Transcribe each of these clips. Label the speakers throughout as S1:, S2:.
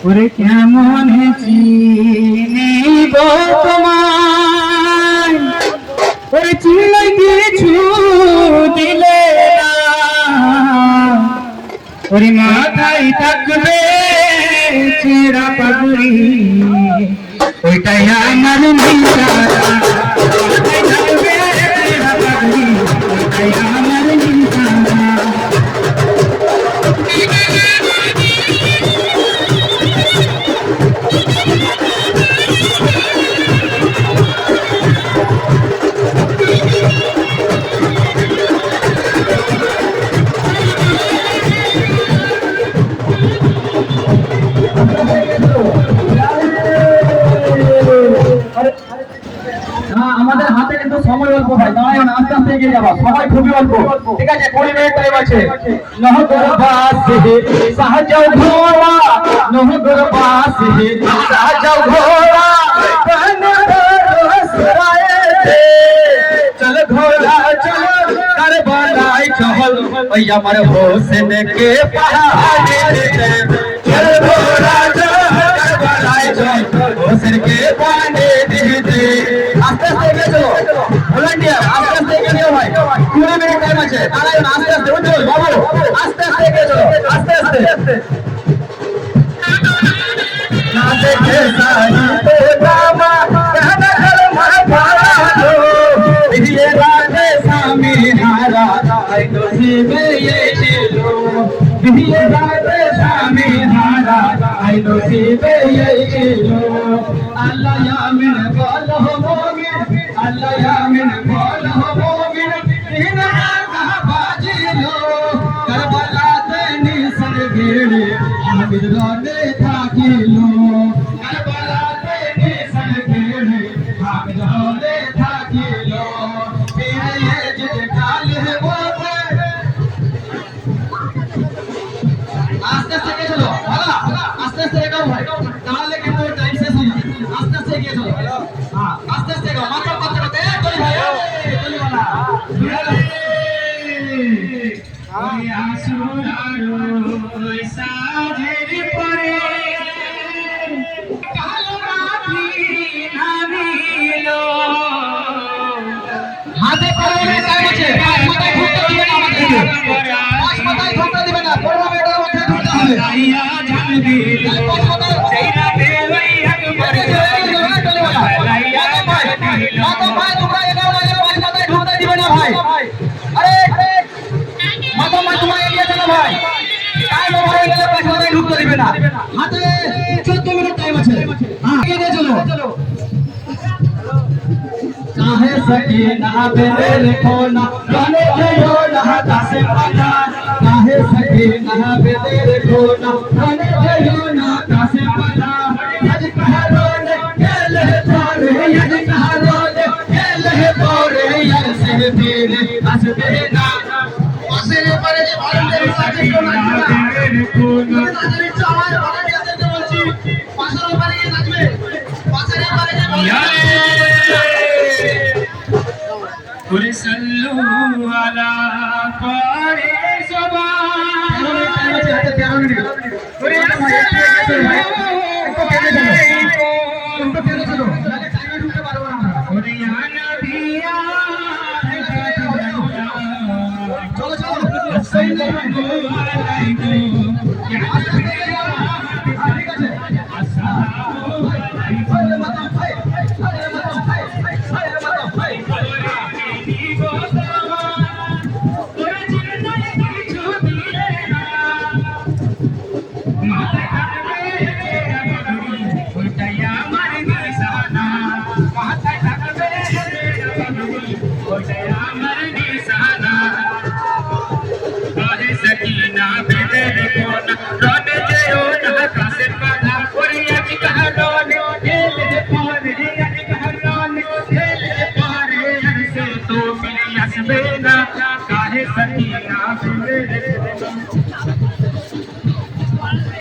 S1: ওরে কেমন চিনিব তোমায় ওরে চিনলাই কিছু দিলে না ওরে মাথায় থাকবে ছেঁড়া পাগড়ি ওইটাই আমার নিশানা মাথায় থাকবে ছেঁড়া পাগড়ি ওইটাই আমার নিশানা আমাদের হাতে কিন্তু সময় অল্প ভাই দাঁড়ায় না আস্তে আস্তে এগিয়ে যাবা সময় খুবই অল্প ঠিক আছে 20 মিনিট টাইম আছে নহগর বাসে সাহাজাও ঘোড়া নহগর বাসে সাহাজাও ঘোড়া বনে রসরায়ে চল ঘোড়া চল करबलाई चहल भैया हमारे हुसैन के पहाड़े चल घोड़ा चल करबलाई चल हुसैन के पहाड़े दे आस्ते आस्ते के चलो वॉलंटियर आस्ते आस्ते के लियो भाई 20 मिनट टाइम আছে দাঁড়াও না আস্তে আস্তে উঠো বাবু আস্তে আস্তে के चलो आस्ते आस्ते ना देखे साही तो बाबा कहना कर मारा दो ये राधे स्वामी हारा आई तो सीबे ये चिलो ये राधे स्वामी हारा आई तो सीबे ये चिलो अल्लाह या मिन बोलो मोमिन अल्लाह या मिन बोलो मोमिन इन का बाजिलो करबला ते निसन गेड़े हामिद रोने थाकिलो करबला ते निसन गेड़े हामिद रोने थाकिलो आस्ते आस्ते के चलो आस्ते आस्ते एगाओ भाई ताहले কিন্তু টাইম শেষ হয়ে যাবে আস্তে আস্তে এগিয়ে চলো हां আস্তে আস্তে এগাও মাত্র কথা কথা এই চলি ভাই চলি वाला আমি আসুরারো সাজের পরে কালো রাতি নামিলো হাতে করে টাইম আছে পাঁচ মাথায় ঢুকতে দিবে না আমাদের পাঁচ মাথায় ঢুকতে দিবে না পড়বা মেটার মধ্যে ঢুকতে হবে আইয়া জানবি পাঁচ মাথায় সেইরা দেবই আকবর আইয়া ভাই মাথা ভাই তোমরা এগাও না পাঁচ মাথায় ঢুকতে দিবে না ভাই আরে মাথা মা তোমরা এগিয়ে চলো ভাই টাইম ওভার হয়ে গেলে পাঁচ মাথায় ঢুকতে দিবে না হাতে 14 মিনিট টাইম আছে হ্যাঁ এগিয়ে চলো काहे सकीना बेर खोना गाने गयो नहाता से पता काहे सकीना बेर खोना गाने गयो नहाता से पता आज कहा रोने केले थारे आज कहा रोने केले तोरे यार से तेरे हंस देना असरे परे जे भारत साथी बेर खोना नजर चाहे भारत के बोलছি পাশের উপরে গিয়ে নাচবে পাশের উপরে যে सल्लू वाला पारे ज़बान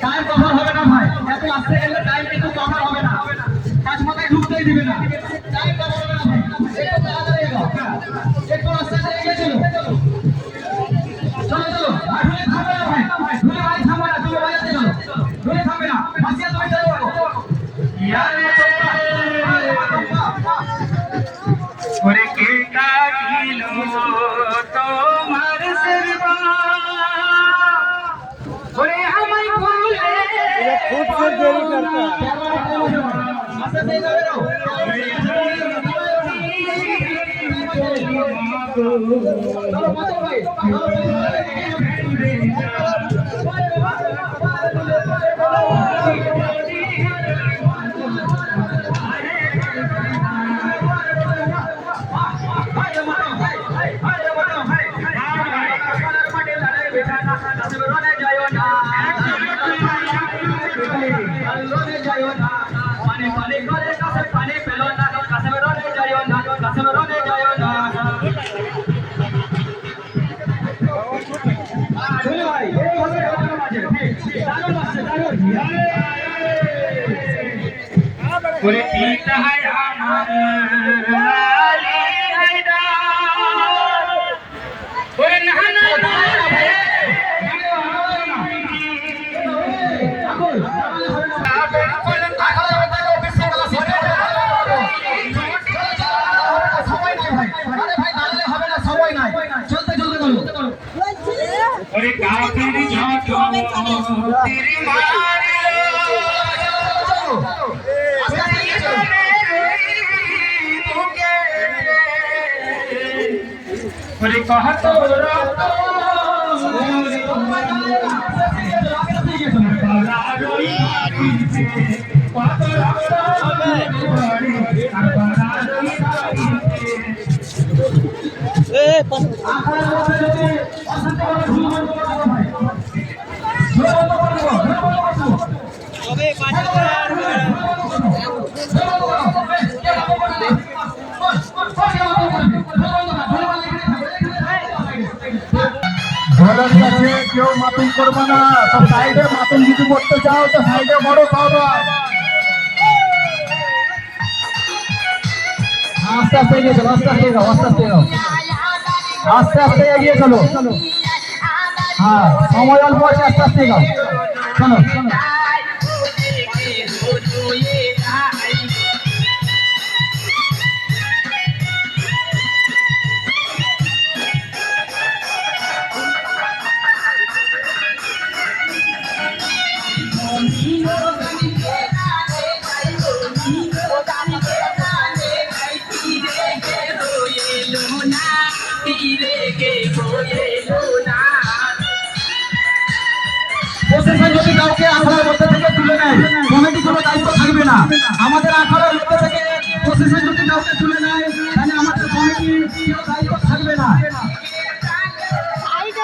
S1: টাইম কভার হবে না ভাই, এত আসতে গেলে টাইম কিন্তু কভার হবে না, পাঁচ মাথায় ঢুকতেই দিবে না, টাইম কভার হবে না ভাই, একটু তাড়াতাড়ি এগো, একটু আস্তে আস্তে এগিয়ে চলো, চলো চলো, আর ঢুলে থামবে না ভাই, ঢুলে ভাই থামবে না, তুমি বাজাতে চলো, ঢুলে থামবে না, ভাসিয়া তুমি চলো, ইয়ারে
S2: ওরে কে কাটিল তোমার সরবা ওরে আমায় ভুলে
S3: खुद से देरी करता है।
S1: আস্তে আস্তে যাবে না, চলো মাতো ভাই,
S2: ওরে পিতা হায় আমার লালি আইডা ওরে নানা ওরে কাফির যত তিরি মারিলো ওরে কহত রত
S3: ঢোলের কাছে কেউ মাতুম করবে না, তো সাইডে মাতুম যদি করতে চাও তো সাইডে বড় পাওয়া।
S1: আস্তে আস্তে এগিয়ে চলো, আস্তে আস্তে এগো, আস্তে আস্তে এগো, আস্তে আস্তে এগিয়ে চলো, হ্যাঁ সময় অল্প আছে, আস্তে আস্তে এগো, শোনো শোনো প্রশাসন যদি কাউকে আখড়ার মধ্যে থেকে তুলে নেয়, কমিটি কোনো দায়িত্ব থাকবে না। আমাদের আখড়ার মধ্যে থেকে প্রশাসন যদি কাউকে তুলে নেয়, তাহলে আমাদের কমিটি কোনো দায়িত্ব থাকবে না।
S4: সাইডে